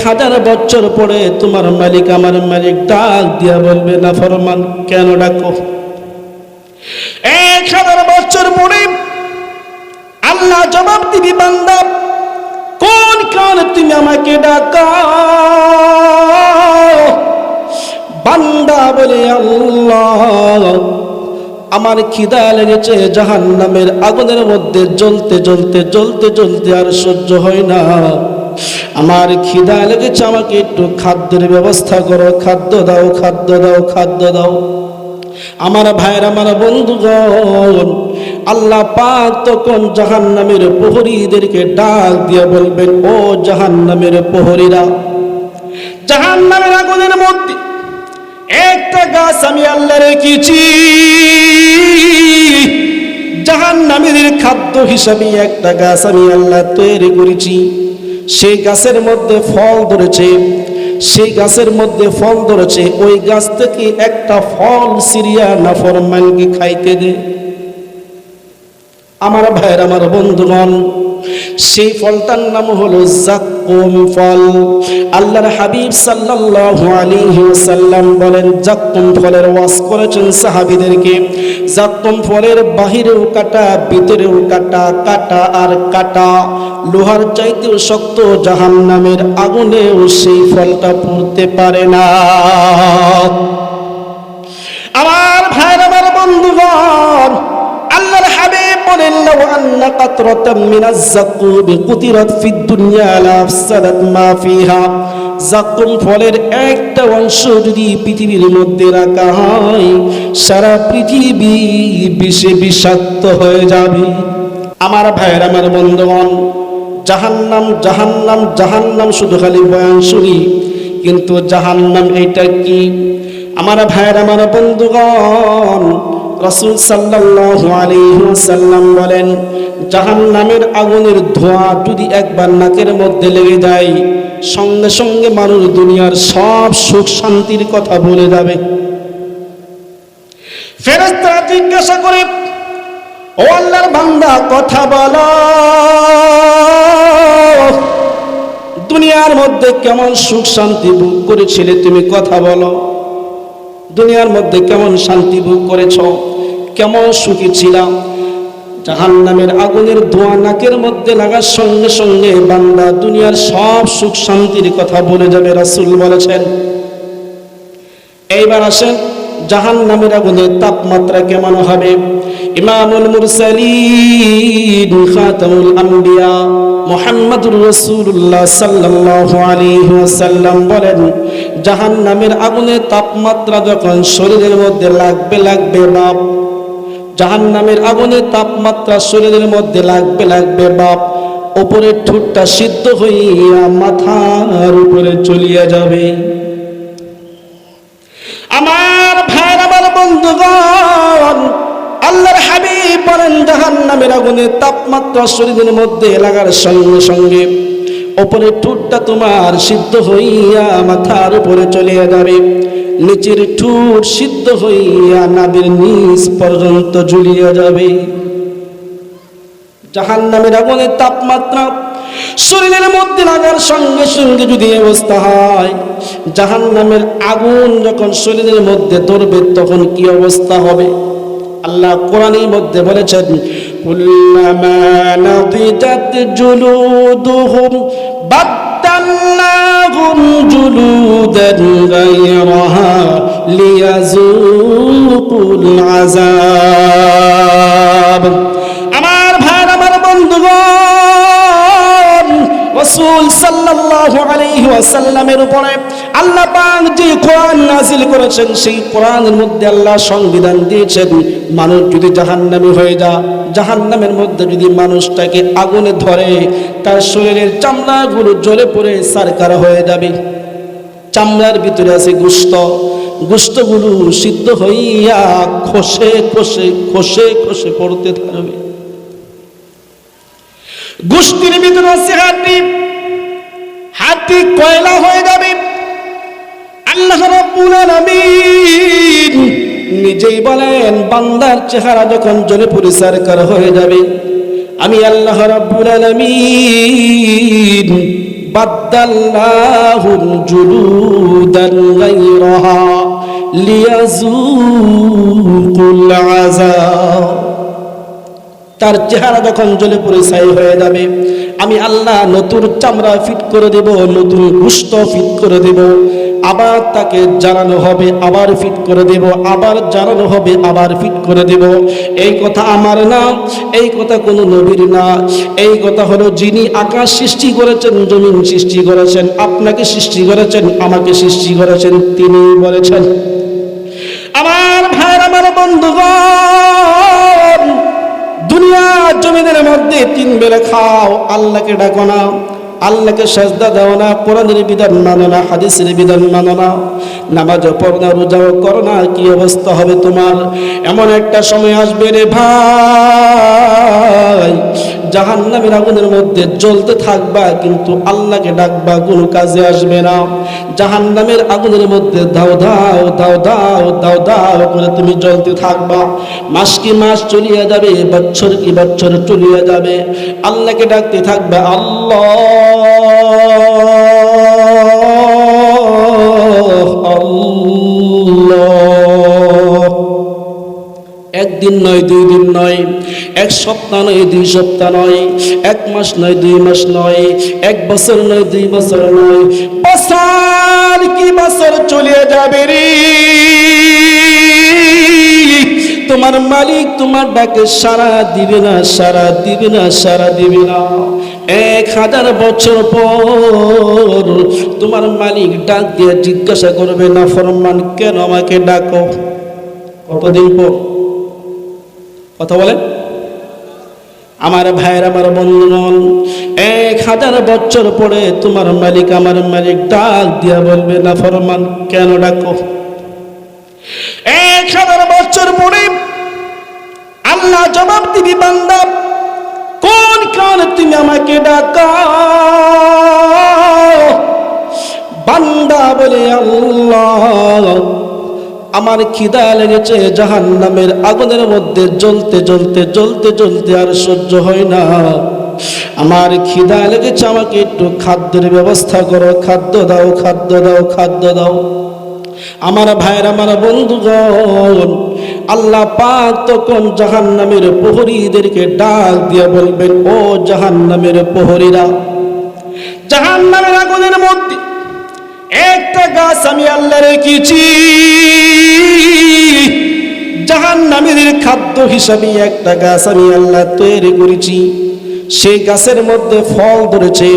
1000 বছর পরে তোমার মালিক আমার মালিক ডাক দিয়া বলবে নাফরমান কেন ডাকো? 1000 বছর পরে আল্লাহ জবাব দিবি বান্দা কোন কারণে তুমি আমাকে ডাকো? বান্দা বলে আল্লাহ আমার খিদা লেগেছে, জাহান্নামের আগুনের মধ্যে জ্বলতে জ্বলতে জ্বলতে জ্বলতে আর সহ্য হয় না, আমার খিদা লেগেছে, আমাকে একটু খাদ্যের ব্যবস্থা করো, খাদ্য দাও খাদ্য দাও খাদ্য দাও। আমার ভাইয়ের আমার বন্ধুগণ, আল্লাহ পাক তখন জাহান্নামের প্রহরীদেরকে ডাক দিয়ে বলবেন ও জাহান্নামের প্রহরীরা, জাহান্নামের আগুনের মধ্যে একটা গাছ আমি আল্লাহ রেখেছি, জাহান্নামীদের খাদ্য হিসাবে একটা গাছ আমি আল্লাহ তৈরি করেছি। সেই গাছের মধ্যে ফল ধরেছে, সেই গাছের মধ্যে ফল ধরেছে, ওই গাছ থেকে একটা ফল সিরিয়া নাফরমানকে খাইতে দে। আমার ভাইয়ের আমার বন্ধুগণ, সেই ফলটার নাম হলো জাক্কুম ফল। আল্লাহর হাবিব সাল্লাল্লাহু আলাইহি ওয়াসাল্লাম বলেন, জাক্কুম ফলের ওয়াজ করেছেন সাহাবীদেরকে। জাক্কুম ফলের বাহিরেও কাটা ভিতরেও কাটা, কাটা আর কাটা, লোহার চাইতেও শক্ত, জাহান্নামের আগুনেও সেই ফলটা পুড়তে পারে না। আমার ভাইয়ের আমার বন্ধুগণ, আল্লাহর হাবিব বলেন লাউ আন্না কাতরাতাম মিনাজ যাকুমি কুতিরাত ফিদ দুনিয়া লা আফসাদাত মা ফিহা। যাকুম ফলের একটা অংশ যদি পৃথিবীর মধ্যে রাখা হয়, সারা পৃথিবী বিষে বিষাক্ত হয়ে যাবে। আমার ভাইয়ের আমার বন্ধুগণ, জাহান্নাম জাহান্নাম জাহান্নাম শুধু খালি বয়ান শুনি, কিন্তু জাহান্নাম এটা কি? আমার ভাইয়ের আমার বন্ধুগণ, রাসূল সাল্লাল্লাহু আলাইহি ওয়াসাল্লাম বলেন, জাহান্নামের আগুনের ধোঁয়া যদি একবার নাকের মধ্যে লেগে যায়, সঙ্গে সঙ্গে মানুষ দুনিয়ার সব সুখ শান্তির কথা ভুলে যাবে। ফেরেশতারা জিজ্ঞাসা করে, ও আল্লাহর বান্দা কথা বলো, দুনিয়ার মধ্যে কেমন সুখ শান্তি ভোগ করেছিলে তুমি, কথা বলো। দুনিয়ার মধ্যে কেমন শান্তি ভোগ করেছ, কেমন সুখী ছিলাম? জাহান্নামের আগুনের ধোঁয়া নাকের মধ্যে লাগার সঙ্গে সঙ্গে বান্দা দুনিয়ার সব সুখ শান্তির কথা বলে যাবে, রাসূল বলেছেন। এইবার আসেন, জাহান্নামের আগুনের তাপমাত্রা কেমন হবে? ইমামুল মুরসালিন খাতামুল আম্বিয়া মুহাম্মাদুর রাসূলুল্লাহ সাল্লাল্লাহু আলাইহি ওয়াসাল্লাম বলেন, জাহান্নামের আগুনের তাপমাত্রা যখন শরীরের মধ্যে লাগবে বাপ, জাহান্নামের আগুনের তাপমাত্রা শরীরের মধ্যে লাগবে বাপ, উপরের ঠোঁটটা সিদ্ধ হইয়া মাথার উপরে চলিয়া যাবে। আমার ভাইয়ের আমার বন্ধুগণ, আল্লাহর হাবিব বলেন, জাহান্নামের আগুনের তাপমাত্রা শরীরের মধ্যে লাগার সঙ্গে সঙ্গে উপরের ঠোঁটটা তোমার সিদ্ধ হইয়া মাথার উপরে চলে যাবে, নিচের ঠোঁট সিদ্ধ হইয়া নাভির নিচ পর্যন্ত ঝুলিয়ে যাবে। জাহান্নামের আগুনের তাপমাত্রা শরীরের মধ্যে লাগার সঙ্গে সঙ্গে যদি অবস্থা হয়, জাহান্নামের আগুন যখন শরীরের মধ্যে ধরবে তখন কি অবস্থা হবে? আল্লাহ কোরআনের মধ্যে বলেছেন, কুল্লামা নাদিজাত জুলুদুহুম বাদদালনাহুম জুলুদান গায়রাহা লিয়াযুকুল আযাব। আমার ভাই আমার বন্ধুগণ, রাসূল সাল্লাল্লাহু আলাইহি ওয়াসাল্লামের উপরে আল্লাহ পাক যে কোরআন নাযিল করেছেন, সেই কোরআনের মধ্যে আল্লাহ সংবিধান দিয়েছেন, মানুষ যদি জাহান্নামী হয়ে যায়, জাহান্নামের মধ্যে যদি মানুষটাকে আগুনে ধরে, তার শরীরের চামড়াগুলো জ্বলে পড়ে ছারখার হয়ে যাবে। চামড়ার ভিতরে আছে গোশত, গোশতগুলো সিদ্ধ হইয়া খসে খসে খসে খসে পড়তে থাকবে। গোশতের ভিতরে আছে হাড্ডি, হাড্ডি কয়লা হয়ে যাবে। আল্লাহ রাব্বুল আলামিন নিজেই বলেন, বান্দার চেহারা যখন জ্বলে পুড়ে ছারখার হয়ে যাবে, আমি আল্লাহ রাব্বুল আলামিন বাদদাল্লাহুম জুলুদান গায়রাহা লিয়াযুকুল আযাব। তার চেহারা যখন জ্বলে পুড়ে ছাই হয়ে যাবে, আমি আল্লাহ নতুন চামড়া ফিট করে দেব, নতুন গোশত ফিট করে দেব, আবার তাকে জ্বালানো হবে, আবার ফিট করে দেব, আবার জ্বালানো হবে, আবার ফিট করে দেব। এই কথা আমার না, এই কথা কোনো নবীর না, এই কথা হলো যিনি আকাশ সৃষ্টি করেছেন, জমিন সৃষ্টি করেছেন, আপনাকে সৃষ্টি করেছেন, আমাকে সৃষ্টি করেছেন, তিনি বলেছেন। আমার ভাইয়ের, আমার বন্ধুগণ, দুনিয়া জমিনের মধ্যে 3 বেলা খাও, আল্লাহকে ডাকো না, আল্লাহকে সাজদা দাও না, কোরআনের বিধান মানো না, হাদিসের বিধান মানো না, নামাজও পড়ো না, রোজাও করো না, কি অবস্থা হবে তোমার? এমন একটা সময় আসবে রে ভাই, জাহান্নামের আগুনের মধ্যে জ্বলতে থাকবা, কিন্তু আল্লাহকে ডাকবা, কোনো কাজে আসবে না। জাহান্নামের আগুনের মধ্যে দাও দাও দাও দাও দাও দাও করে তুমি জ্বলতে থাকবা। মাস কি মাস চলিয়ে যাবে, বছর কি বছর চলিয়ে যাবে, আল্লাহকে ডাকতে থাকবা, আল্লাহ আল্লাহ। একদিন নয়, 2 দিন নয়, 1 সপ্তাহ নয়, 2 সপ্তাহ নয়, 1 মাস নয়, 2 মাস নয়, 1 বছর নয়, 2 বছর নয়, বছর কি বছর চলিয়ে যাবে রে। তোমার মালিক তোমার ডাকে সাড়া দিবে না, সাড়া দিবে না, সাড়া দিবে না। 1000 বছর পর তোমার মালিক ডাক দিয়ে জিজ্ঞাসা করবে, না ফরমান কেন আমাকে ডাকো? কতদিন পর? কথা বলেন আমার ভাইয়ের, আমার বন্ধুগণ, 1000 বছর পরে তোমার মালিক, আমার মালিক ডাক দিয়া বলবে, না ফরমান কেন ডাকো? 1000 বছর পরে আল্লাহ জবাব দিবি, বান্দা কোন কারণে তুমি আমাকে ডাকা? বান্দা বলে, আল্লাহ আমার খিদা লেগেছে, জাহান্নামের আগুনের মধ্যে জ্বলতে জ্বলতে জ্বলতে জ্বলতে আর সহ্য হয় না, আমার খিদা লেগেছে, আমাকে একটু খাদ্যের ব্যবস্থা করো, খাদ্য দাও, খাদ্য দাও, খাদ্য দাও। আমার ভাইয়ের, আমার বন্ধুগণ, আল্লাহ পাক তখন জাহান্নামের প্রহরীদেরকে ডাক দিয়ে বলবেন, ও জাহান্নামের প্রহরীরা, জাহান্নামের আগুনের মধ্যে একটা গাছ আমি আল্লাহ রেখেছি, জাহান্নামীদের খাদ্য হিসাবে একটা গাছ আমি আল্লাহ তৈরি করেছি। সেই গাছের মধ্যে ফল ধরেছে,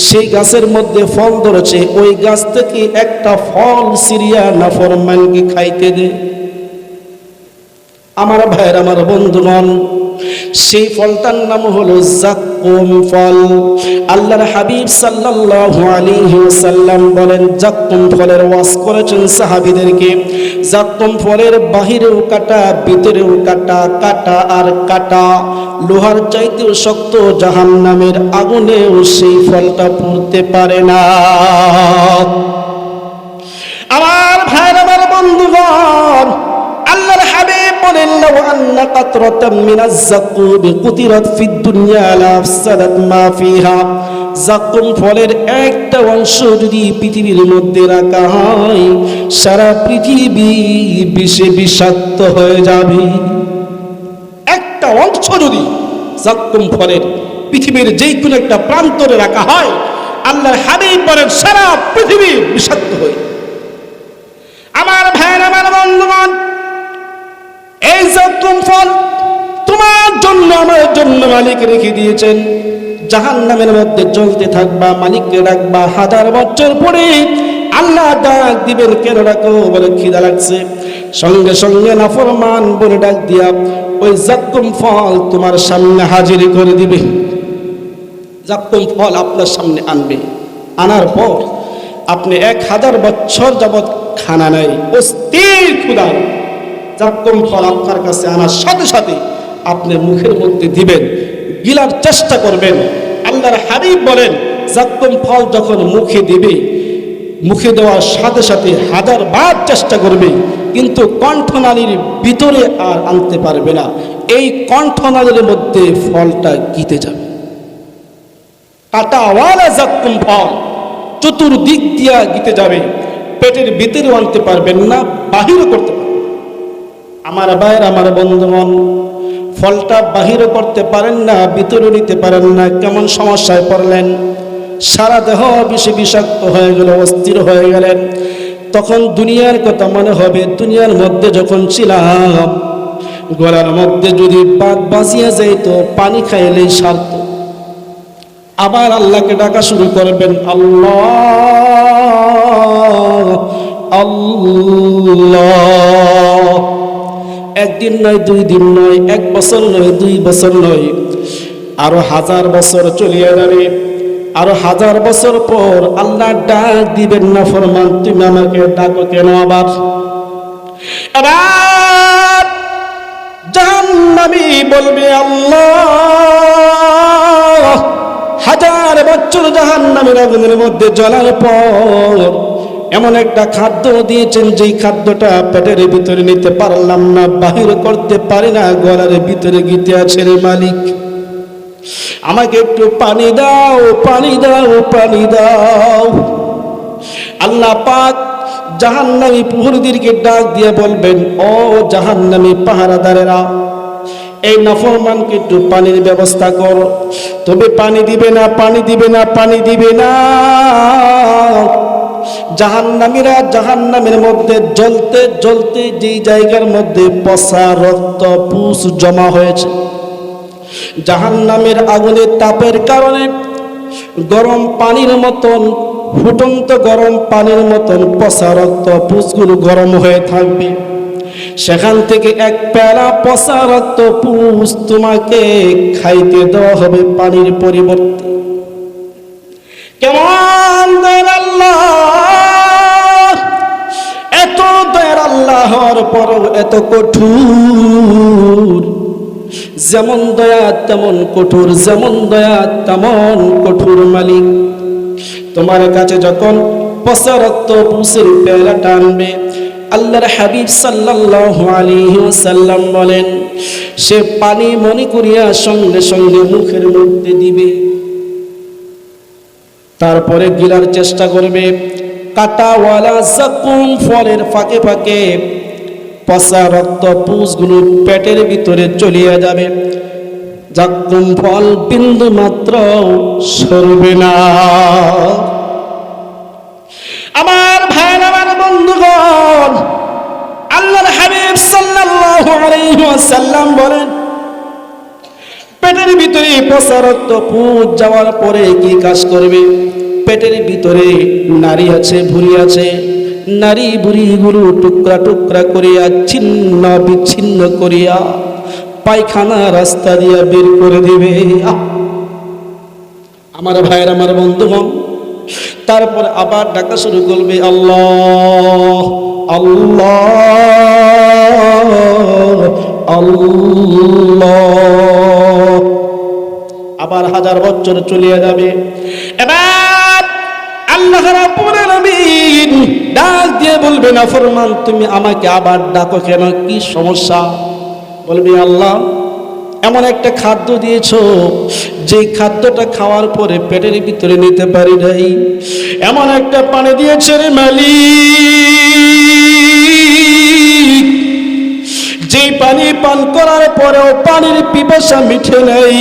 সেই গাছের মধ্যে ফল ধরেছে, ওই গাছ থেকে একটা ফল সিরিয়া নাফরমানকে খাইতে দে। আমার ভাইয়ের, আমার বন্ধুগণ, সেই ফলটার নাম হলো জাক্কুম ফল। আল্লাহর হাবিব সাল্লাল্লাহু আলাইহি ওয়াসাল্লাম বলেন, জাক্কুম ফলের ওয়াজ করেছেন সাহাবীদেরকে। জাক্কুম ফলের বাহিরেও কাটা, ভিতরেও কাটা, কাটা আর কাটা, লোহার চাইতেও শক্ত, জাহান্নামের আগুনেও সেই ফলটা পুড়তে পারে না। আমার ভাইয়ের, আমার বন্ধুগণ, আল্লাহর হাবিব বলেন, লাউ আন্না কাতরাতাম মিনাজ যাকুমি কুতিরাত ফিদ দুনিয়া লাফসাদাত মা ফিহা। যাকুম ফলের একটা অংশ যদি পৃথিবীর মধ্যে রাখা হয়, সারা পৃথিবী বিষে বিষাক্ত হয়ে যাবে। একটা অংশ যদি যাকুম ফলের পৃথিবীর যে কোনো একটা প্রান্তরে রাখা হয়, আল্লাহর হাবিব বলেন সারা পৃথিবী বিষাক্ত হয়ে। আমার ভাইয়ের, আমার বন্ধুগণ, এই যাকুম ফল তোমার জন্য, আমার জন্য মালিক রেখে দিয়েছেন। জাহান্নামের মধ্যে জ্বলতে থাকবা, মালিককে ডাকবা, 1000 বছর পরে আল্লাহ ডাক দিবেন, কেন ডাকো? বলে খিদা লাগছে। সঙ্গে সঙ্গে নাফরমান বলে ডাক দিয়া ওই যাকুম ফল তোমার সামনে হাজির করে দিবে। যাকুম ফল আপনার সামনে আনবে, আনার পর আপনি 1000 বছর যাবৎ খানা নাই, অস্থির ক্ষুধা, যাকুম ফল আপনার কাছে আনার সাথে সাথে আপনি মুখের মধ্যে দিবেন, গিলার চেষ্টা করবেন। আল্লাহর হাবিব বলেন, যাকুম ফল যখন মুখে দিবে, মুখে দেওয়ার সাথে সাথে 1000 বার চেষ্টা করবে, কিন্তু কণ্ঠনালীর ভিতরে আর আনতে পারবে না। এই কণ্ঠনালীর মধ্যে ফলটা গিতে যাবে। কাঁটাওয়ালা জাক্কুম ফল চতুর্দিক দিয়া গিতে যাবে, পেটের ভিতরে আনতে পারবেন না, বাহিরও করতে পারবেন। আমার ভাইয়ের, আমার বন্ধুগণ, ফলটা বাহিরও করতে পারেন না, ভিতরে নিতে পারেন না, কেমন সমস্যায় পড়লেন, সারা দেহ বিষে বিষাক্ত হয়ে গেল, অস্থির হয়ে গেলেন। তখন দুনিয়ার কথা মনে হবে, দুনিয়ার মধ্যে যখন ছিলাম গলার মধ্যে যদি বাদ বাজিয়া যাইতো, পানি খাইলেই সারত। আবার আল্লাহকে ডাকা শুরু করবেন, আল্লাহ আল্লাহ। একদিন নয়, 2 দিন নয়, 1 বছর নয়, 2 বছর নয়, আরো 1000 বছর চলিয়ে যাবে। আরো 1000 বছর পর আল্লাহ ডাক দিবেন, না ফরমান তুমি আমাকে ডাকো কেন? আবার জাহান্নামী বলবে, আল্লাহ 1000 বছর জাহান্নামের আগুনের মধ্যে জ্বলার পর এমন একটা খাদ্য দিয়েছেন, যেই খাদ্যটা পেটের ভিতরে নিতে পারলাম না, বাহির করতে পারি না, গলার ভিতরে গিতে আছে রে মালিক, আমাকে একটু পানি দাও, পানি দাও, পানি দাও। আল্লাহ পাক জাহান্নামী প্রহরীদেরকে ডাক দিয়ে বলবেন, ও জাহান্নামী পাহারাদারেরা, এই নাফরমানকে একটু পানির ব্যবস্থা কর। তবে পানি দিবে না, পানি দিবে না, পানি দিবে না। জাহান্নামীরা জাহান্নামের মধ্যে জ্বলতে জ্বলতে যেই জায়গার মধ্যে পচা রক্ত পুষ জমা হয়েছে, জাহান্নামের আগুনের তাপের কারণে গরম পানির মতন, ফুটন্ত গরম পানির মতন পচা রক্ত পুষগুলো গরম হয়ে থাকবে। সেখান থেকে 1 পেয়ালা পচা রক্ত পুষ তোমাকে খাইতে দেওয়া হবে পানির পরিবর্তে। কেমন দয়ার আল্লাহ! এত দয়ার আল্লাহ হওয়ার পরও এত কঠোর। যেমন দয়া তেমন কঠোর, যেমন দয়া তেমন কঠোর মালিক। তোমার কাছে যখন পচা রক্ত পুষের পেয়ালা টানবে, আল্লাহর হাবিব সাল্লাল্লাহু আলাইহি ওয়াসাল্লাম বলেন, সে পানি মনে করিয়া সঙ্গে সঙ্গে মুখের মধ্যে দিবে, তারপরে গিলার চেষ্টা করবে। কাঁটাওয়ালা জাকুম ফলের ফাঁকে ফাঁকে পচা রক্ত পুষগুলো পেটের ভিতরে চলিয়ে যাবে, জাকুম ফল বিন্দু মাত্র সরবে না। আমার ভাই, আমার বন্ধুগণ, আল্লাহর হাবিব সাল্লাল্লাহু আলাইহি ওয়াসাল্লাম বলেন, পেটের ভিতরে পচা রক্ত পুষ যাওয়ার পরে কি কাজ করবে? পেটের ভিতরে নারী আছে, ভুঁড়ি আছে, নারী ভুঁড়িগুলো টুকরা টুকরা করিয়া ছিন্ন বিচ্ছিন্ন করিয়া পায়খানা রাস্তা দিয়া বের করে দিবে। আমার ভাইয়ের, আমার বন্ধুগণ, তারপর আবার ডাকা শুরু করবে, আল্লাহ আল্লাহ আল্লাহ। আবার 1000 বছর চলিয়ে যাবে। এবার আল্লাহ রাব্বুল আলামিন ডাক দিয়ে বলবে, নাফরমান তুমি আমাকে আবার ডাকো কেন? কি সমস্যা? বলবে, আল্লাহ এমন একটা খাদ্য দিয়েছো, যে খাদ্যটা খাওয়ার পরে পেটের ভিতরে নিতে পারি নাই। এমন একটা পানি দিয়েছে রে মালিক, যেই পানি পান করার পরেও পানির পিপাসা মিঠে নাই।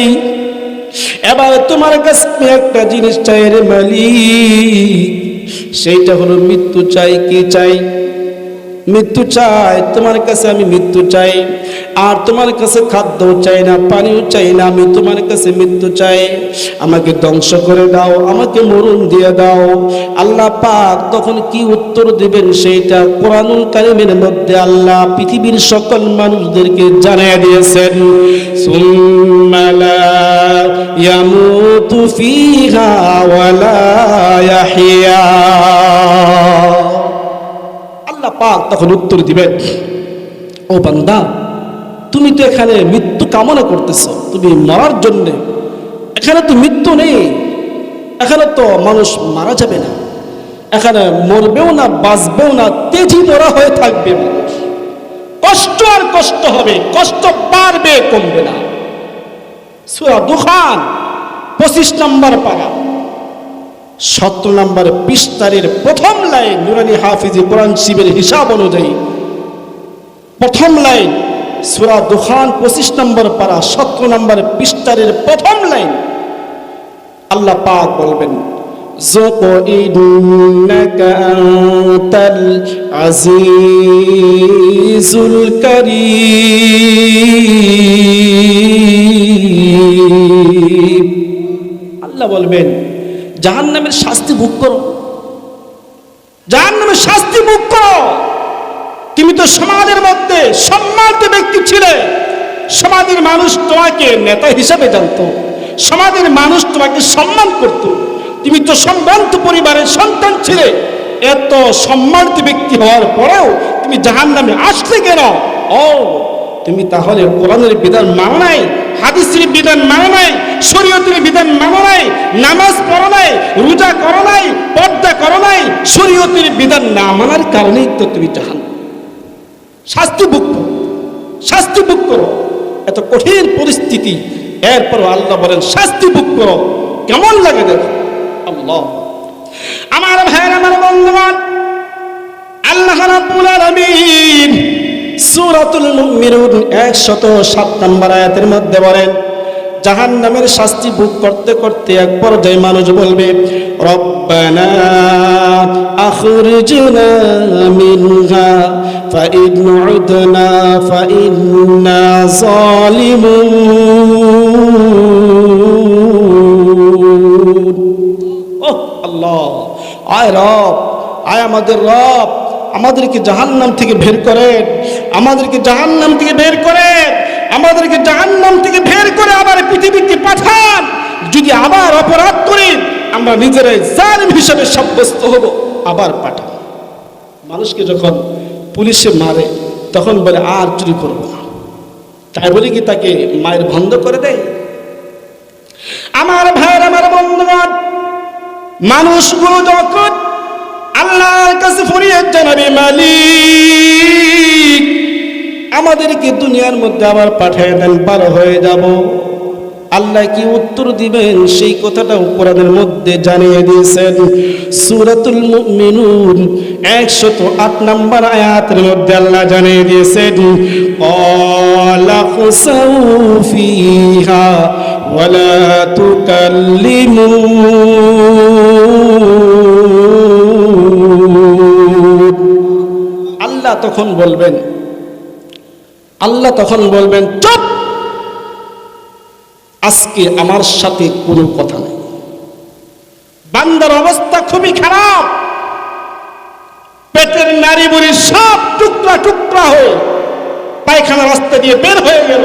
এবার তোমার কাছে একটা জিনিস চাই রে মালিক, সেইটা হলো মৃত্যু চাই। কি চাই? মৃত্যু চাই। তোমার কাছে আমি মৃত্যু চাই, আর তোমার কাছে খাদ্য চাই না, পানিও চাই না, আমি তোমার কাছে মৃত্যু চাই। আমাকে ধ্বংস করে দাও, আমাকে মরণ দিয়ে দাও। আল্লাহ পাক তখন কি উত্তর দিবেন সেইটা কোরআনুল কারীমের মধ্যে আল্লাহ পৃথিবীর সকল মানুষদেরকে জানিয়ে দিয়েছেন, সুম্মা লা ইয়ামুতু ফিহা ওয়া লা ইয়াহইয়া। আল্লাহ পাক তখন উত্তর দিবেন, ও বান্দা, তুমি তো এখানে মৃত্যু কামনা করতেছ, তুমি মরার জন্য। এখানে তো মৃত্যু নেই, এখানে তো মানুষ মারা যাবে না, এখানে মরবেও না, বাঁচবেও না, তেজি মরা হয়ে থাকবে মানুষ। কষ্ট আর কষ্ট হবে, কষ্ট বাড়বে, কমবে না। সূরা দুখান 25 নম্বর পারা। 17 নম্বর পৃষ্ঠার প্রথম লাইন, নুরানি হাফিজি কোরআন শিবের হিসাব অনুযায়ী প্রথম লাইন, সূরা দুখান 25 নম্বর পারা 17 নম্বর পৃষ্ঠার প্রথম লাইন। আল্লাহ পাক বলবেন, যুক ইন্নাকা আনতাল আজিজুল কারীম। আল্লাহ বলবেন, জাহান্নামের শাস্তি ভোগ করো, জাহান্নামের শাস্তি ভোগ করো। তুমি তো সমাজের মধ্যে সম্মানিত ব্যক্তি ছিলে, সমাজের মানুষ তোমাকে নেতা হিসেবে জানতো, সমাজের মানুষ তোমাকে সম্মান করত, তুমি তো সম্ভ্রান্ত পরিবারের সন্তান ছিলে। এত সম্মানিত ব্যক্তি হওয়ার পরেও তুমি জাহান্নামে আসলে কেন? ও, তুমি তাহলে কোরআনের বিধান মানো নাই, হাদিসের বিধান মানো নাই, শরীয়তের বিধান মানো নাই, নামাজ পড়ো নাই, রোজা করো নাই, পর্দা করো নাই। শরীয়তের বিধান না মানার কারণেই তো তুমি জাহান্নামে শাস্তি ভোগ করো, শাস্তি ভোগ করো। এত কঠিন পরিস্থিতি, এরপর আল্লাহ বলেন শাস্তি ভোগ করো। কেমন লাগে দেখো। আল্লাহ, আমার ভাইয়ের, আমার বন্ধুগণ, আল্লাহ রাব্বুল আলামিন সূরাতুল মুমিনুন 107 নম্বর আয়াতের মধ্যে বলেন, জাহান্নামের শাস্তি ভোগ করতে করতে এক পর্যায়ে মানুষ বলবে, রব্বানা আখরিজনা মিনহা ফাইন উদনা ফাইন্না যালিমুন। ওহ আল্লাহ, আয় রব, আয় আমাদের রব, আমাদেরকে জাহান্নাম থেকে বের করেন, আমাদেরকে জাহান্নাম থেকে বের করেন, আমাদেরকে জাহান্নাম থেকে বের করে আবার পৃথিবীতে পাঠান। যদি আবার অপরাধ করি আমরা নিজেরাই জালিম হিসেবে সাব্যস্ত হব, আবার পাঠান। মানুষকে যখন পুলিশে মারে তখন বলে আর চুরি করব না, তাই বলে কি তাকে মায়ের বন্ধ করে দেয়? আমার ভাইয়ের, আমার বন্ধুগণ, মানুষগুলো যখন আল্লাহর কাছে ফরিয়াদ জানাবে, মালিক আমাদেরকে দুনিয়ার মধ্যে আবার পাঠিয়ে দেন, পার হয়ে যাব, আল্লাহ কি উত্তর দিবেন সেই কথাটা কোরআনের মধ্যে জানিয়ে দিয়েছেন। সূরাতুল মুমিনুন 108 নম্বর আয়াতের মধ্যে আল্লাহ জানিয়ে দিয়েছেন, ক্বালা খুসাউ ফিহা ওয়ালা তুকাল্লিমুন। আল্লাহ তখন বলবেন, চুপ, আজকে আমার সাথে কোনো কথা নেই। বান্দার অবস্থা খুবই খারাপ, পেটের নাড়ি বুড়ি সব টুকরা টুকরা হয়ে পায়খানা রাস্তা দিয়ে বের হয়ে গেল,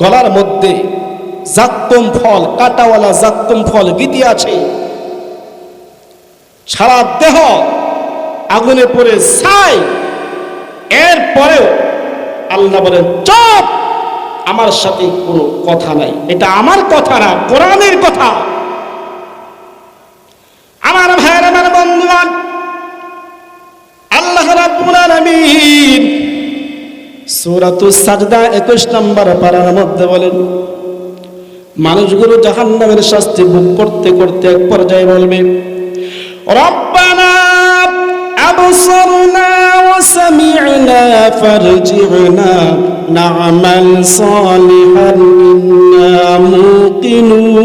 গলার মধ্যে জাক্কুম ফল, কাঁটাওয়ালা জাক্কুম ফল বিধি আছে, সারা দেহ আগুনে পড়ে ছাই। এরপরেও আল্লাহ বলেন, চুপ, আমার সাথে কোনো কথা নাই। এটা আমার কথা না, কোরআনের কথা। আমার ভাইয়ের, আমার বন্ধুগণ, আল্লাহ রাব্বুল আলামিন সূরাতুস সাজদা 21 নম্বর পারার মধ্যে বলেন, মানুষগুলো জাহান্নামের শাস্তি ভোগ করতে করতে এক পর্যায়ে বলবে, রব্বানা আবসারনা ওয়া সামি'না ফারজি'না না'মাল সালিহান ইন্না মুকিনুন।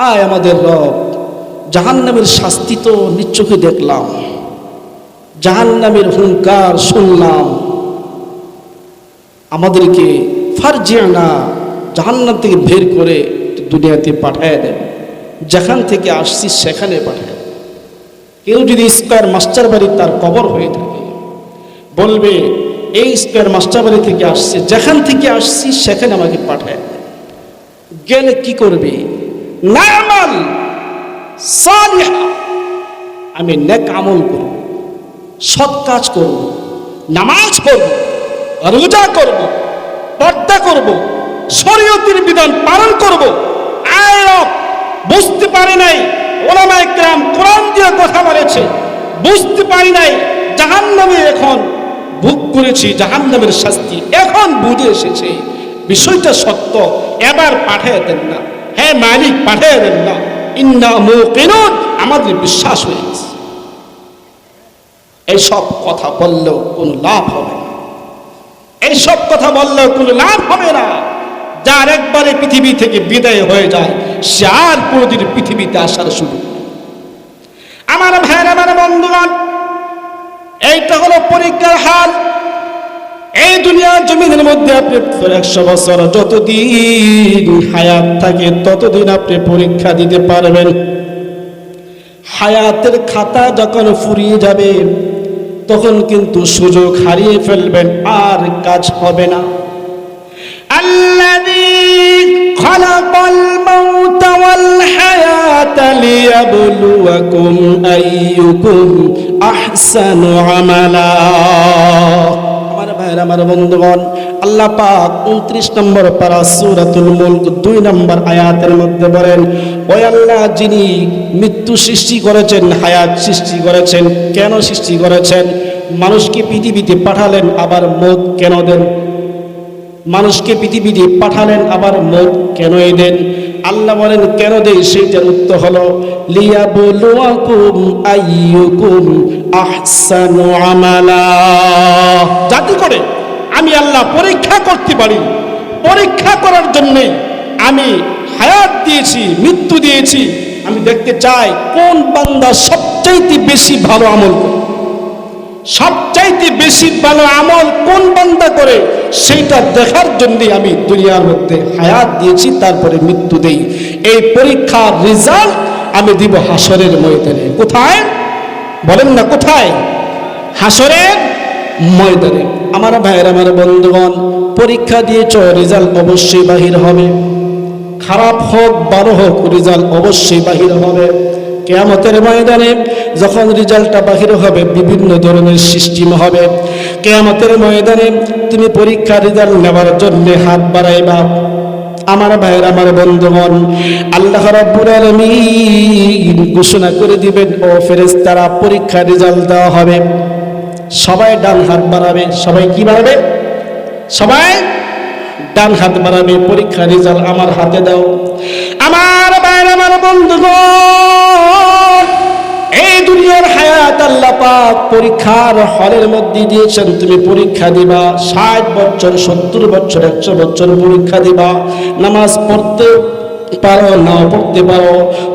আয় আমাদের রব, জাহান্নামের শাস্তি তো নিশ্চয়ই দেখলাম, জাহান্নামের হুঙ্কার শুনলাম, আমাদেরকে ফারজি'না জাহান্নাম থেকে বের করে দুনিয়াতে পাঠিয়ে দেন, যেখান থেকে আসছি সেখানে পাঠায়। কেউ যদি স্কয়ার মাস্টার বাড়ি তার কবর হয়ে থাকে, বলবে এই স্কয়ার মাস্টার বাড়ি থেকে আসছে, যেখান থেকে আসছি সেখানে আমাকে পাঠায়। গেলে কি করবে? না'মাল সালিহা, আমি নেক আমল করব, সৎ কাজ করব, নামাজ পড়ব, রোজা করব, পর্দা করব, শরীয়তের বিধান পালন করব। আয় রব, বুঝতে পারি নাই ওলামায়ে কেরাম কোরআন দিয়ে কথা বলেছে, বুঝতে পারি নাই জাহান্নামে এখন ভোগ করেছি, জাহান্নামের শাস্তি এখন বুঝে এসেছে। বিষয়টা সত্য, এবার পাঠিয়ে দেন না, হ্যাঁ মালিক পাঠিয়ে দেন না, ইন্না মুকিনুন, আমাদের বিশ্বাস হয়ে গেছে। এইসব কথা বললেও কোনো লাভ হবে না, এইসব কথা বললেও কোনো লাভ হবে না। যার একবারে পৃথিবী থেকে বিদায় হয়ে যায় সে আর কোনোদিন পৃথিবীতে আসার সুযোগ নেই। আমার ভাইয়ের, আমার বন্ধুগণ, এইটা হলো পরীক্ষার হাল। এই দুনিয়ার জমিনের মধ্যে আপনি 100 বছর যতদিন হায়াত থাকে ততদিন আপনি পরীক্ষা দিতে পারবেন। হায়াতের খাতা যখন ফুরিয়ে যাবে তখন কিন্তু সুযোগ হারিয়ে ফেলবেন, আর কাজ হবে না। আল্লাযী খালাকাল মাউতা ওয়াল হায়াতা লিয়াবলুয়াকুম আইয়ুকুম আহসানু আমালা। আমার ভাইরা, আমার বন্ধুগণ, আল্লাহ পাক 29 নম্বর পারা সূরাতুল মুলক 2 নম্বর আয়াতের মধ্যে বলেন, ওই আল্লাহ যিনি মৃত্যু সৃষ্টি করেছেন, হায়াত সৃষ্টি করেছেন, কেন সৃষ্টি করেছেন? মানুষকে পৃথিবীতে পাঠালেন, আবার মৌত কেন দেন? মানুষকে পৃথিবীতে পাঠালেন, আবার মৌত কেন দেন? আল্লাহ বলেন কেন দেই, সেইটার উত্তর হলো লিয়াবলুয়াকুম আইয়ুকুম আহসানু আমালা, যাতে করে আমি আল্লাহ পরীক্ষা করতে পারি। পরীক্ষা করার জন্যে আমি হায়াত দিয়েছি, মৃত্যু দিয়েছি। আমি দেখতে চাই কোন বান্দা সবচাইতে বেশি ভালো আমল করে, সবচাইতে বেশি ভালো আমল কোন বান্দা করে, সেইটা দেখার জন্য আমি দুনিয়ার মধ্যে হায়াত দিয়েছি, তারপরে মৃত্যু দেই। এই পরীক্ষার রেজাল্ট আমি দিব হাসরের ময়দানে। কোথায় বলেন না, কোথায়? হাসরের ময়দানে। আমার ভাইয়ের, আমার বন্ধুগণ, পরীক্ষা দিয়েছ, রেজাল্ট অবশ্যই বাহির হবে। খারাপ হোক ভালো হোক, রেজাল্ট অবশ্যই বাহির হবে। কিয়ামতের ময়দানে যখন রেজাল্টটা বাহির হবে বিভিন্ন ধরনের সিস্টেম হবে। কিয়ামতের ময়দানে তুমি পরীক্ষার রেজাল্ট নেওয়ার জন্য হাত বাড়াইবা। আমার ভাইয়ের, আমার বন্ধুগণ, আল্লাহ রাব্বুল আলামিন ঘোষণা করে দিবেন, ও ফেরেশতারা পরীক্ষার রেজাল্ট দেওয়া হবে। সবাই ডান হাত বাড়াবে। সবাই কি বাড়াবে? সবাই ডান হাত বাড়াবে। পরীক্ষার রেজাল্ট আমার হাতে দাও। আমার ভাইয়ের, আমার বন্ধুগণ, এই দুনিয়ার হায়াত আল্লাহ পাক পরীক্ষার হলের মধ্যে দিয়েছেন। তুমি পরীক্ষা দিবা, 60 বছর 70 বছর 100 বছর পরীক্ষা দিবা। নামাজ পড়তে পারো, নাও পড়তে পারো।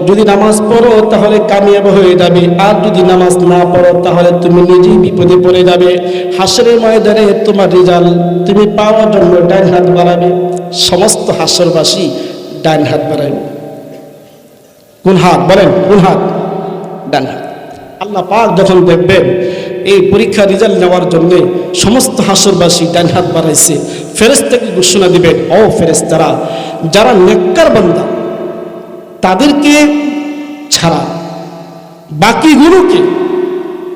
যদি নামাজ পড়ো তাহলে কামিয়াব হয়ে যাবে, আর যদি নামাজ না পড়ো তাহলে তুমি নিজেই বিপদে পড়ে যাবে। হাসরের ময়দানে তোমার রেজাল্ট তুমি পাওয়ার জন্য ডান হাত বাড়াবে। সমস্ত হাসরবাসী ডান হাত বাড়াবে। কোন হাত বলেন? কোন হাত? ডান হাত। আল্লাহ পাক যখন দেখবেন এই পরীক্ষা রেজাল্ট নেওয়ার জন্য সমস্ত হাসরবাসী ডান হাত বাড়াইছে, ফেরেশতাকে ঘোষণা দিবেন, ও ফেরেশতারা, যারা নেককার বান্দা তাদেরকে ছাড়া বাকিগুলোকে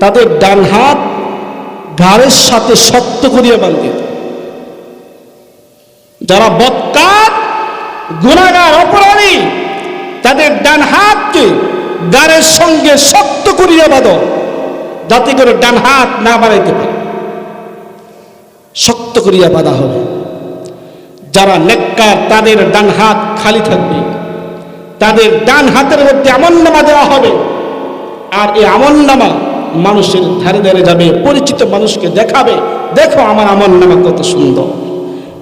তাদের ডান হাত ঘাড়ের সাথে শক্ত করিয়া বাঁধিয়ে দাও। যারা বদকার, গুনাহগার, অপরাধী, তাদের ডান হাতকে গাড়ের সঙ্গে শক্ত করিয়া বাঁধো, যাতে করে ডান হাত না বাড়াইতে পারে। শক্ত করিয়া বাঁধা হবে। যারা নেককার তাদের ডান হাত খালি থাকবে, তাদের ডান হাতের মধ্যে আমলনামা দেওয়া হবে। আর এই আমলনামা মানুষের ধারে ধারে যাবে, পরিচিত মানুষকে দেখাবে, দেখো আমার আমলনামা কত সুন্দর।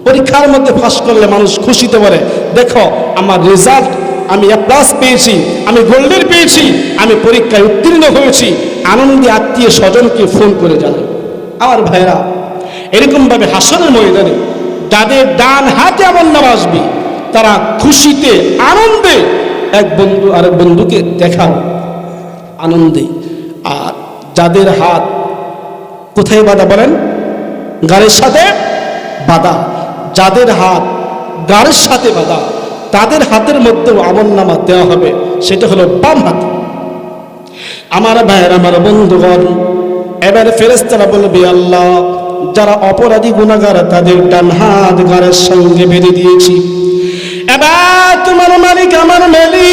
পরীক্ষার মধ্যে পাস করলে মানুষ খুশিতে বলে, দেখো আমার রেজাল্ট, আমি A+ পেয়েছি, আমি গোল্ডের পেয়েছি, আমি পরীক্ষায় উত্তীর্ণ হয়েছি। আনন্দে আত্মীয় স্বজনকে ফোন করে জানাই। আমার ভাইরা, এরকমভাবে হাসরের ময়দানে যাদের ডান হাতে আমলনামা আসবে তারা খুশিতে আনন্দে এক বন্ধু আরেক বন্ধুকে দেখাবে আনন্দে। আর যাদের হাত কোথায় বাঁধা বলেন? গাড়ির সাথে বাঁধা। যাদের হাত গাড়ির সাথে বাঁধা তাদের হাতের মধ্যেও আমলনামা দেওয়া হবে, সেটা হলো বাম হাত। আমার ভাইয়ের, আমার বন্ধুগণ, এবার ফেরেশতারা বলবে, আল্লাহ, যারা অপরাধী গুনাহগার তাদের ডান হাত গাড়ির সঙ্গে বেঁধে দিয়েছি। এবার তোমার মালিক, আমার মালিক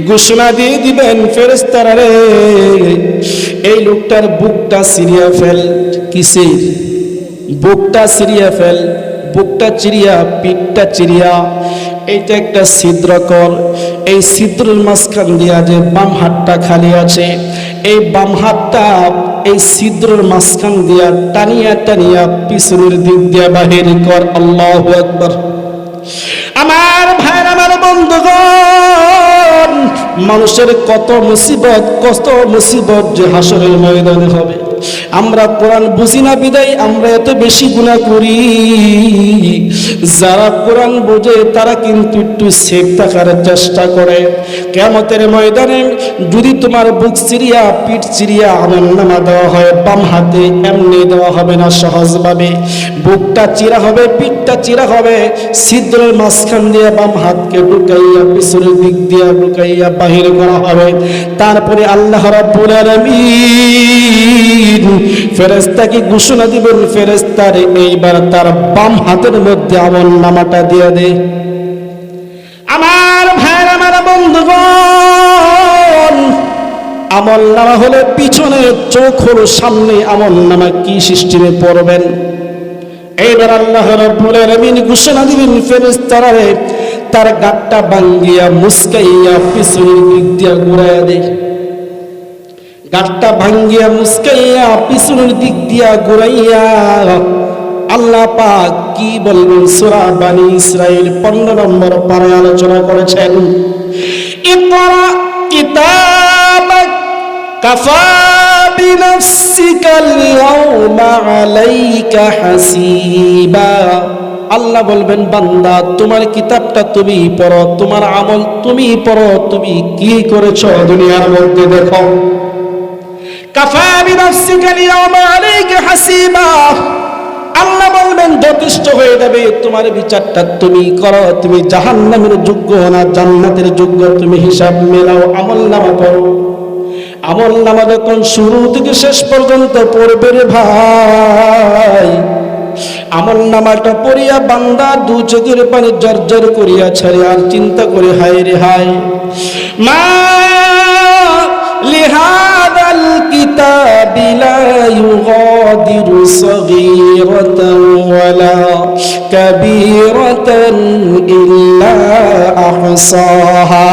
ঘোষণা দিয়ে দিবেন, ফেরেশতারা রে, এই লোকটার বুকটা ছিঁড়িয়া ফেল। কিসের? বুকটা চিরিয়া ফেল, বুকটা চিরিয়া, পিঠটা চিরিয়া, এইটা একটা ছিদ্র কর। এই ছিদ্রের মাঝখান দিয়া যে বাম হাতটা খালি আছে, এই বাম হাতটা এই ছিদ্রের মাঝখান দিয়া টানিয়া টানিয়া পিছনের দিক দিয়া বাহির কর। আল্লাহু আকবার। আমার ভাইরা, আমার বন্ধুগণ, মানুষের কত মুসিবত যে হাসরের ময়দানে হবে। আমরা কোরআন বুঝি না বিদায় আমরা এত বেশি গুনাহ করি। যারা কোরআন বোঝে তারা কিন্তু একটু সেফ থাকার চেষ্টা করে। কিয়ামতের ময়দানে যদি তোমার বুক চিরিয়া, পিঠ চিরিয়া আমলনামা দেওয়া হয়, বাম হাতে এমনি দেওয়া হবে না, সহজভাবে বুকটা চিরা হবে, পিঠটা চিরা হবে, ছিদ্রের মাঝখান দিয়ে বাম হাতকে ঢুকাইয়া পিছনের দিক দিয়ে ঢুকাইয়া বাহির করা হবে। তারপরে আল্লাহ রাব্বুল আলামিন ফেরেশতাকে ঘোষণা দিবেন, ফেরেশতারে এইবার তার বাম হাতের মধ্যে আমলনামাটা দিয়ে দে। আমার ভাইরা, আমার বন্ধুগণ, আমলনামা হলে পিছনে, চোখ হলো সামনে, আমলনামা কি সিস্টেমে পড়বেন? এইবার আল্লাহ রাব্বুল আলামিন ঘোষণা দিবেন, ফেরেশতারে তার গাটটা ভাঙ্গিয়া মুসকাইয়া পিছনের দিক দিয়া ঘুরাইয়া দে। গাটটা ভাঙ্গিয়া মুসকাইয়া পিছনের দিক দিয়া ঘুরাইয়া আল্লাহ পাক কি বলবেন? সূরা বনী ইসরাঈল 15 নম্বর পারায় আলোচনা করেছেন, ইকরা কিতাবাক কাফা বিনাফসিকাল ইয়াওমা আলাইকা হাসিবা। আল্লাহ বলবেন, বান্দা তোমার কিতাবটা তুমি পড়ো, তোমার আমল তুমি পড়ো, তুমি কি করেছো দুনিয়ার মধ্যে দেখো। কাফা বিনাফসিকাল ইয়াওমা আলাইকা হাসিবা। আল্লাহ বলবেন যথেষ্ট হয়ে যাবে, তোমার বিচারটা তুমি করো, তুমি জাহান্নামের যোগ্য না জান্নাতের যোগ্য, তুমি হিসাব মেলাও, আমলনামা পড়ো। আমলনামা যখন শুরু থেকে শেষ পর্যন্ত পড়বে রে ভাই, আমলনামাটা পড়িয়া বান্দা দু চোখের পানি জর্জর করিয়া ছাড়ে, আর চিন্তা করে হায় রে হায়, মা লিহাদাল কিতাবি লা ইউগাদিরু সগীরাতান ওয়ালা কাবীরাতান ইল্লা আহসাহা।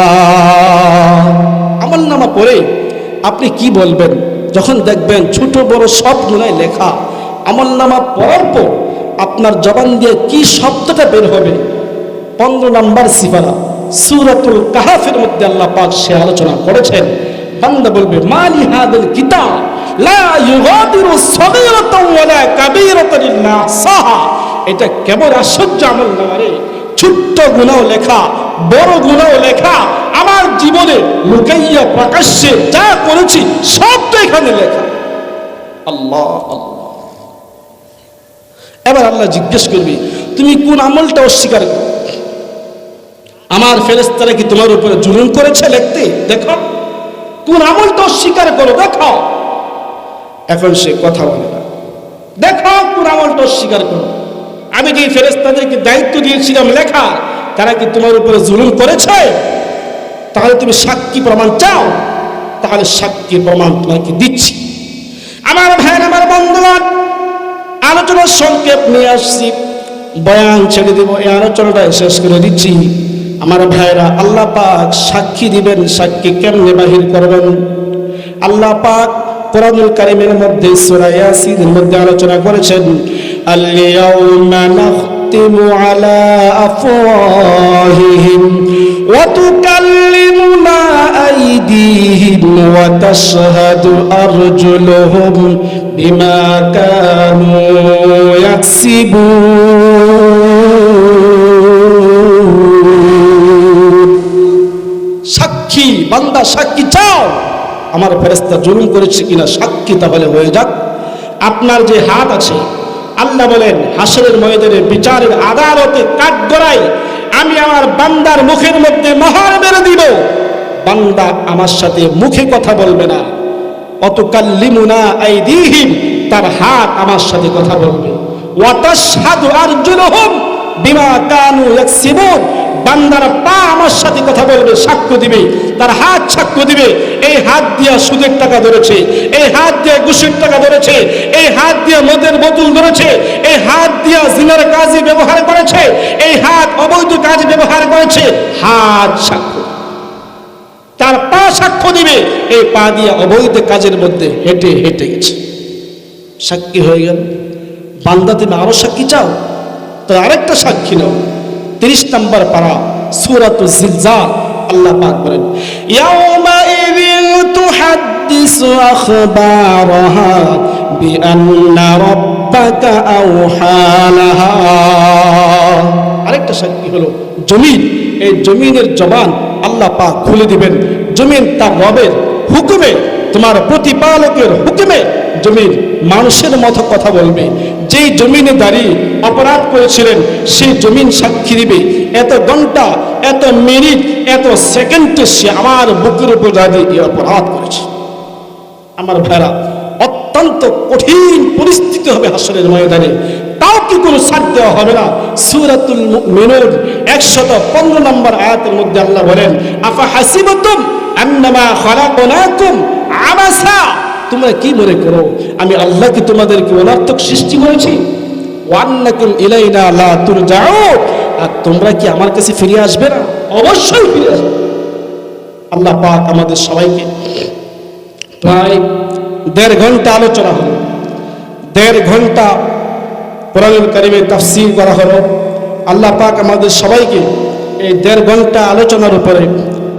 আমলনামা পড়ে আপনি কি বলবেন? যখন দেখবেন ছোট বড় সব গুনাহ লেখা, আমলনামা পড়ার পর আপনার জবান দিয়ে কি শব্দটা বের হবে? 15 নম্বর সিফারা সূরাতুল কাহফের মধ্যে আল্লাহ পাক সে আলোচনা করেছেন। বান্দা বলবে, মালি হাদাল কিতাব লা ইউগাদিরু সগীরাতান ওয়ালা কাবীরাতান ইল্লা আহসাহা। এটা কেমন আশ্চর্য আমলনামা রে! ছোট্ট গুনাহ লেখা, বড় গুনাহ লেখা, আমার জীবনে লুকাইয়া প্রকাশ্যে যা করেছি সব তো এখানে লেখা। আল্লাহ আল্লাহ। এবার আল্লাহ জিজ্ঞেস করবে, তুমি কোন আমলটা অস্বীকার করো? আমার ফেরেশতারা কি তোমার উপরে জুলুম করেছে লিখতে? দেখো কোন আমলটা অস্বীকার করো, দেখো। এখন সে কথা বলে না, দেখো কোন আমলটা অস্বীকার করো। আমি যে ফেরেশতাদেরকে দায়িত্ব দিয়েছিলাম লেখা, তারা কি তোমার উপরে জুলুম করেছে? তাহলে তুমি সাক্ষী প্রমাণ চাও, তাহলে সাক্ষী প্রমাণ তোমাকে দিচ্ছি। আমার ভাই, আমার বন্ধুগণ, আলোচনার সংক্ষেপ নিয়ে আসছি, বয়ান ছেড়ে দেব, এই আলোচনাটা শেষ করে দিচ্ছি। আমার ভাইরা, আল্লাহ পাক সাক্ষী দিবেন, সাক্ষী কেমনে বাহির করবেন? আল্লাহ পাক কোরআনুল কারীমের মধ্যে সূরা ইয়াসিনের মধ্যে আলোচনা করেছেন, আল ইয়াউমা নাখতিমু আলা আফওয়াহিহিম ওয়া তুকাল্লিমুনা আইদিহিম ওয়া তাশহাদু আরজুলুহুম বিমা কানু ইয়াকসিবুন। সাক্ষী, বান্দা সাক্ষী চাও, আমার ফেরেশতা জুলুম করেছে কিনা সাক্ষী তাহলে হয়ে যাক। আপনার যে হাত আছে, আল্লাহ বলেন হাসরের ময়দানে বিচারের আদালতে কাঠগড়ায় আমি আমার বান্দার মুখের মধ্যে মোহর মেরে দিব। বান্দা আমার সাথে মুখে কথা বলবে না, অতুকাল্লিমুনা আইদিহিম, তার হাত আমার সাথে কথা বলবে। ওয়া তাশহাদু আরজুলুহুম বিমা কানু ইয়াকসিবুন, বান্দার পা আমার সাথে কথা বলবে, সাক্ষ্য দিবে, তার হাত সাক্ষ্য দিবে, এই হাত দিয়া সুদের টাকা ধরেছে, এই হাত দিয়ে ঘুষের টাকা ধরেছে, এই হাত দিয়ে মদের বোতল ধরেছে, এই হাত দিয়া জিনার কাজে ব্যবহার করেছে, এই হাত অবৈধ কাজে ব্যবহার করেছে। হাত সাক্ষ্য, তার পা সাক্ষ্য দিবে, এই পা দিয়ে অবৈধ কাজের মধ্যে হেঁটে হেঁটে গেছে, সাক্ষী হয়ে গেল। বান্দা তুমি আরো সাক্ষী চাও, তো আরেকটা সাক্ষী নাও। 30 নম্বর পারা সূরাতুজ জিলজাল, আল্লাহ পাক বলেন ইয়াউমাইযিন তুহাদ্দিসু আখবারাহা বিআন্না রাব্বাকা আওহালাহা। আরেকটা সাক্ষী হলো জমিন। এই জমিনের জবান আল্লাহ পাক খুলে দিবেন। জমিন তার রবের হুকুমে, তোমার প্রতিপালকের হুকুমে জমিন মানুষের মতো কথা বলবে। যেই জমিনে দাঁড়িয়ে অপরাধ করেছিলেন সেই জমিন সাক্ষী দিবে, এত ঘন্টা, এত মিনিট, এত সেকেন্ডে সে আমার বুকের উপর দাঁড়িয়ে অপরাধ করেছে। আমার ভাইরা, অত্যন্ত কঠিন পরিস্থিতি হবে হাসরের ময়দানে, তাও কি কোনো ছাড় দেওয়া হবে না। সূরাতুল মুমিনুন 115 নম্বর আয়াতের মধ্যে আল্লাহ বলেন আফা হাসিবতুম আন্নামা খালাকনাকুম আবাসা, তোমরা কি মনে করো আমি আল্লাহ কি তোমাদেরকে অনর্থক সৃষ্টি করেছি? ওয়ান্নাকুম ইলাইনা লা তুরজাউন, আর তোমরা কি আমার কাছে ফিরে আসবে না? অবশ্যই ফিরে আসবে। আল্লাহ পাক আমাদের সবাইকে প্রায় 1.5 ঘন্টা আলোচনা হলো, 1.5 ঘন্টা কোরআনুল কারীমের তাফসীর করা হলো। আল্লাহ পাক আমাদের সবাইকে এই 1.5 ঘন্টা আলোচনার উপরে